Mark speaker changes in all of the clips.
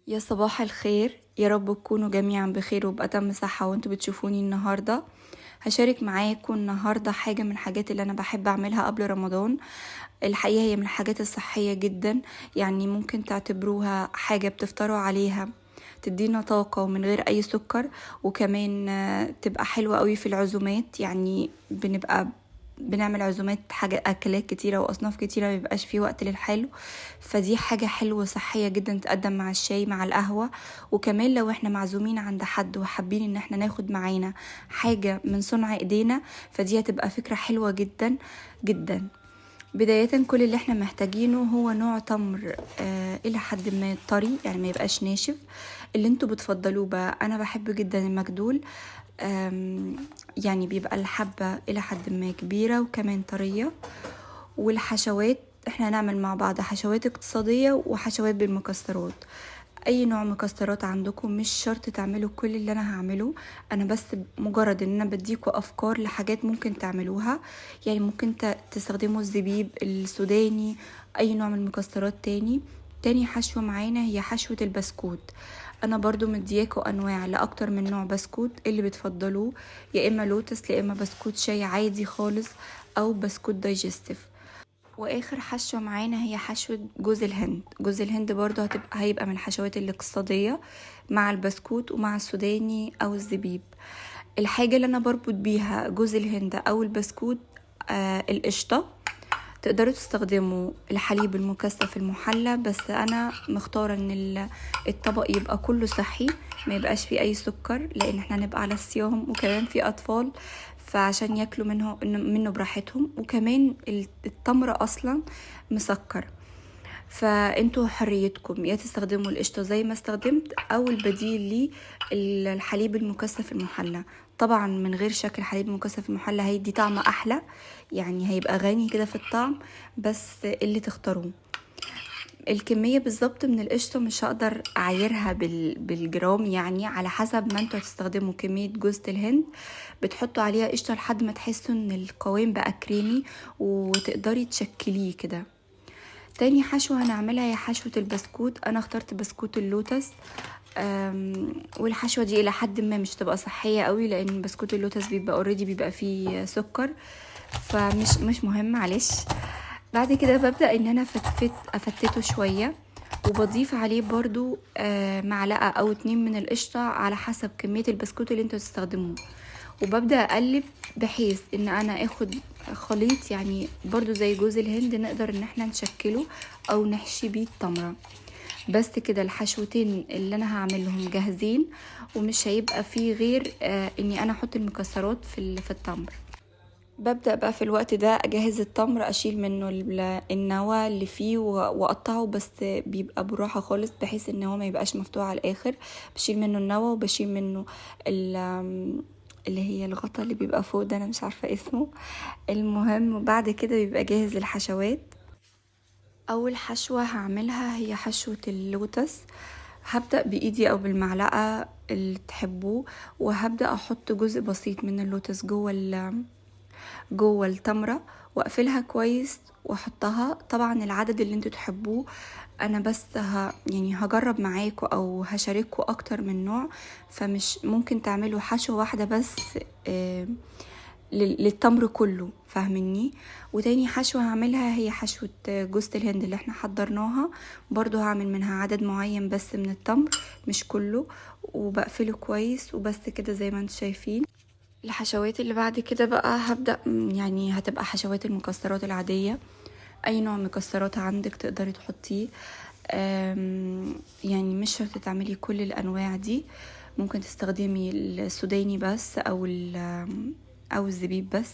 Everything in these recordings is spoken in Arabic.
Speaker 1: يا صباح الخير، يا رب تكونوا جميعا بخير وبأتم صحة وانتوا بتشوفوني النهاردة. هشارك معاكم النهاردة حاجة من الحاجات اللي أنا بحب أعملها قبل رمضان. الحقيقة هي من الحاجات الصحية جدا، يعني ممكن تعتبروها حاجة بتفطروا عليها تدينا طاقة ومن غير أي سكر. وكمان تبقى حلوة قوي في العزومات، يعني بنبقى بنعمل عزومات حاجة أكلات كتيرة وأصناف كتيرة مبيبقاش فيه وقت للحلو. فدي حاجة حلوة صحية جدا تقدم مع الشاي مع القهوة. وكمان لو احنا معزومين عند حد وحابين ان احنا ناخد معانا حاجة من صنع ايدينا، فدي هتبقى فكرة حلوة جدا جدا. بداية كل اللي احنا محتاجينه هو نوع تمر الى حد ما طري، يعني ما يبقاش ناشف. اللي انتوا بتفضلوه بقى، انا بحب جدا المجدول. يعني بيبقى الحبة الى حد ما كبيرة وكمان طرية. والحشوات احنا هنعمل مع بعض حشوات اقتصادية وحشوات بالمكسرات. اي نوع مكسرات عندكم، مش شرط تعملوا كل اللي انا هعمله. انا بس مجرد ان انا بديكوا افكار لحاجات ممكن تعملوها. يعني ممكن تستخدموا الزبيب السوداني، اي نوع من المكسرات تاني. تاني حشوة معانا هي حشوة البسكوت. انا برضو مدياكوا انواع لاكتر من نوع بسكوت اللي بتفضلوه، يا اما لوتس يا اما بسكوت شاي عادي خالص، او بسكوت دايجستيف. واخر حشوة معانا هي حشوة جوز الهند. جوز الهند برضو هيبقى من الحشوات الاقتصادية مع البسكوت ومع السوداني او الزبيب. الحاجة اللي انا بربط بيها جوز الهند او البسكوت القشطة. تقدروا تستخدموا الحليب المكثف المحلى، بس انا مختارة ان الطبق يبقى كله صحي، ما يبقاش فيه اي سكر، لان احنا هنبقى على الصيام وكمان في اطفال، فعشان ياكلوا منه براحتهم. وكمان التمر اصلا مسكر، فانتوا حريتكم يا تستخدموا القشطة زي ما استخدمت، او البديل ليه الحليب المكثف المحلى. طبعا من غير شك الحليب المكثف المحلى هيدي طعم احلى، يعني هيبقى غني كده في الطعم، بس اللي تختاروه. الكمية بالظبط من القشطة مش هقدر اعايرها بالجرام، يعني على حسب ما انتوا هتستخدموا كمية جوزة الهند بتحطوا عليها قشطة لحد ما تحسوا ان القوام بقى كريمي وتقدري تشكليه كده. تاني حشوة هنعملها هي حشوة البسكوت. انا اخترت بسكوت اللوتس. والحشوة دي الى حد ما مش تبقى صحية قوي، لان بسكوت اللوتس بيبقى اوريدي بيبقى فيه سكر، فمش مش مهم، معلش. بعد كده ببدأ ان انا افتته شوية، وبضيف عليه برضو معلقة او 2 من القشطة على حسب كمية البسكوت اللي انتوا تستخدموه. وببدأ اقلب بحيث ان انا اخد خليط، يعني برضو زي جوز الهند نقدر ان احنا نشكله او نحشي بيه التمرة. بس كده الحشوتين اللي انا هعملهم جاهزين، ومش هيبقى فيه غير اني انا احط المكسرات في التمر. ببدأ بقى في الوقت ده اجهز التمر، اشيل منه النوى اللي فيه واقطعه، بس بيبقى بالراحة خالص بحيث ان هو ما يبقاش مفتوح على الاخر. بشيل منه النوى وبشيل منه اللي هي الغطا اللي بيبقى فوق ده، انا مش عارفة اسمه. المهم بعد كده بيبقى جاهز للحشوات. اول حشوة هعملها هي حشوة اللوتس. هبدأ بإيدي أو بالمعلقة اللي تحبوه، وهبدأ أحط جزء بسيط من اللوتس جوه التمرة، واقفلها كويس واحطها. طبعا العدد اللي انتوا تحبوه، انا بس يعني هجرب معاكم او هشارككم اكتر من نوع، فمش ممكن تعملوا حشوة واحدة بس آه، للتمر كله، فاهمني. وتاني حشوة هعملها هي حشوة جوزة الهند اللي احنا حضرناها. برضو هعمل منها عدد معين بس من التمر، مش كله، وبقفله كويس وبس كده زي ما انتوا شايفين. الحشوات اللي بعد كده بقى هبدأ، يعني هتبقى حشوات المكسرات العادية. اي نوع مكسرات عندك تقدري تحطيه. يعني مش شرط تعملي كل الانواع دي، ممكن تستخدمي السوداني بس او الزبيب بس.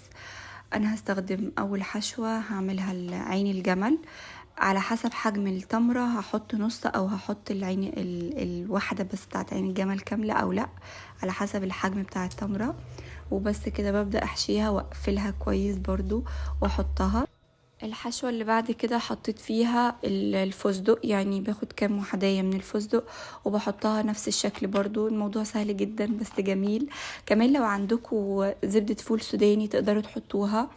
Speaker 1: انا هستخدم اول حشوة هعملها عين الجمل. على حسب حجم التمرة هحط نص او هحط العين الواحدة بس بتاعت عين الجمل كاملة او لا، على حسب الحجم بتاع التمرة. وبس كده ببدأ احشيها واقفلها كويس برضو واحطها. الحشوة اللي بعد كده حطيت فيها الفستق، يعني باخد كام وحداية من الفستق وبحطها نفس الشكل. برضو الموضوع سهل جدا بس جميل. كمان لو عندكم زبدة فول سوداني تقدروا تحطوها.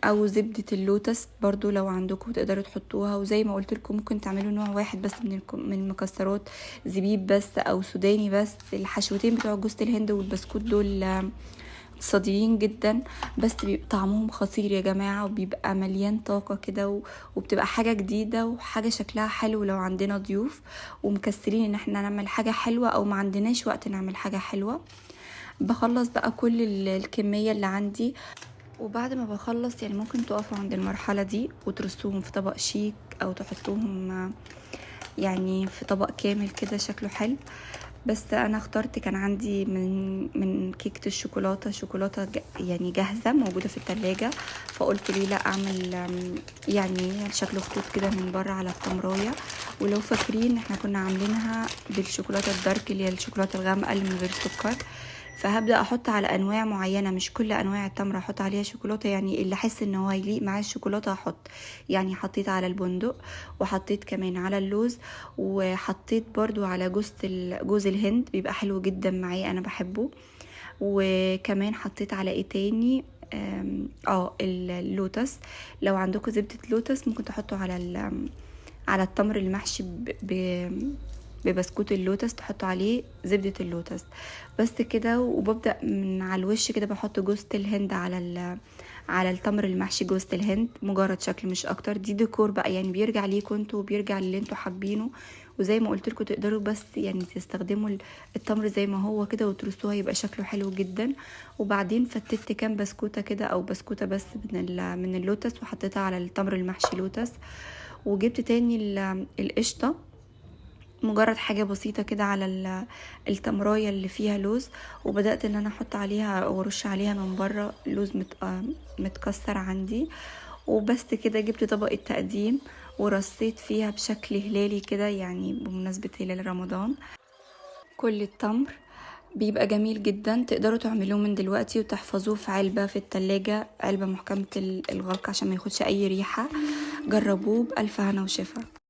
Speaker 1: او زبدة اللوتس برضو لو عندكم تقدروا تحطوها. وزي ما قلت لكم ممكن تعملوا نوع واحد بس من المكسرات، زبيب بس او سوداني بس. الحشوتين بتوع جوز الهند والبسكوت دول اقتصاديين جدا، بس بيبقى طعمهم خطير يا جماعة، وبيبقى مليان طاقة كده، وبتبقى حاجة جديدة وحاجة شكلها حلو لو عندنا ضيوف ومكسلين ان احنا نعمل حاجة حلوة او ما عندناش وقت نعمل حاجة حلوة. بخلص بقى كل الكمية اللي عندي، وبعد ما بخلص يعني ممكن تقفوا عند المرحلة دي وترصوهم في طبق شيك او تحطوهم يعني في طبق كامل كده شكله حلو. بس انا اخترت، كان عندي من كيكة الشوكولاتة يعني جاهزة موجودة في التلاجة، فقلت ليه لا اعمل يعني شكل خطوط كده من بره على التمراية. ولو فاكرين احنا كنا عاملينها بالشوكولاتة الدارك اللي هي الشوكولاتة الغامقة اللي من غير سكر. فهبدأ احط على انواع معينة، مش كل انواع التمر احط عليها شوكولاتة، يعني اللي احس ان هو هيليق معاه الشوكولاتة احط. يعني حطيت على البندق، وحطيت كمان على اللوز، وحطيت برضو على جوز الهند، بيبقى حلو جدا معايا انا بحبه. وكمان حطيت على ايه تاني، اللوتس. لو عندكم زبدة لوتس ممكن تحطوا على التمر المحشي ببسكوت اللوتس، تحطوا عليه زبدة اللوتس بس كده. وببدأ من على الوش كده بحط جوز الهند على التمر المحشي جوز الهند، مجرد شكل مش اكتر. دي ديكور بقى، يعني بيرجع ليكم انتوا وبيرجع للي انتوا حابينه. وزي ما قلت لكم تقدروا بس يعني تستخدموا التمر زي ما هو كده وترصوها، يبقى شكله حلو جدا. وبعدين فتت كام بسكوته كده او بسكوته بس من اللوتس، وحطيتها على التمر المحشي لوتس. وجبت تاني القشطه، مجرد حاجة بسيطة كده على التمراية اللي فيها لوز، وبدأت ان انا احط عليها وارش عليها من بره لوز متكسر عندي. وبس كده جبت طبق التقديم ورصيت فيها بشكل هلالي كده، يعني بمناسبة هلال رمضان. كل التمر بيبقى جميل جدا، تقدروا تعملوه من دلوقتي وتحفظوه في علبة في التلاجة، علبة محكمة الغلق عشان ما ياخدش اي ريحة. جربوه بألف هنا وشفا.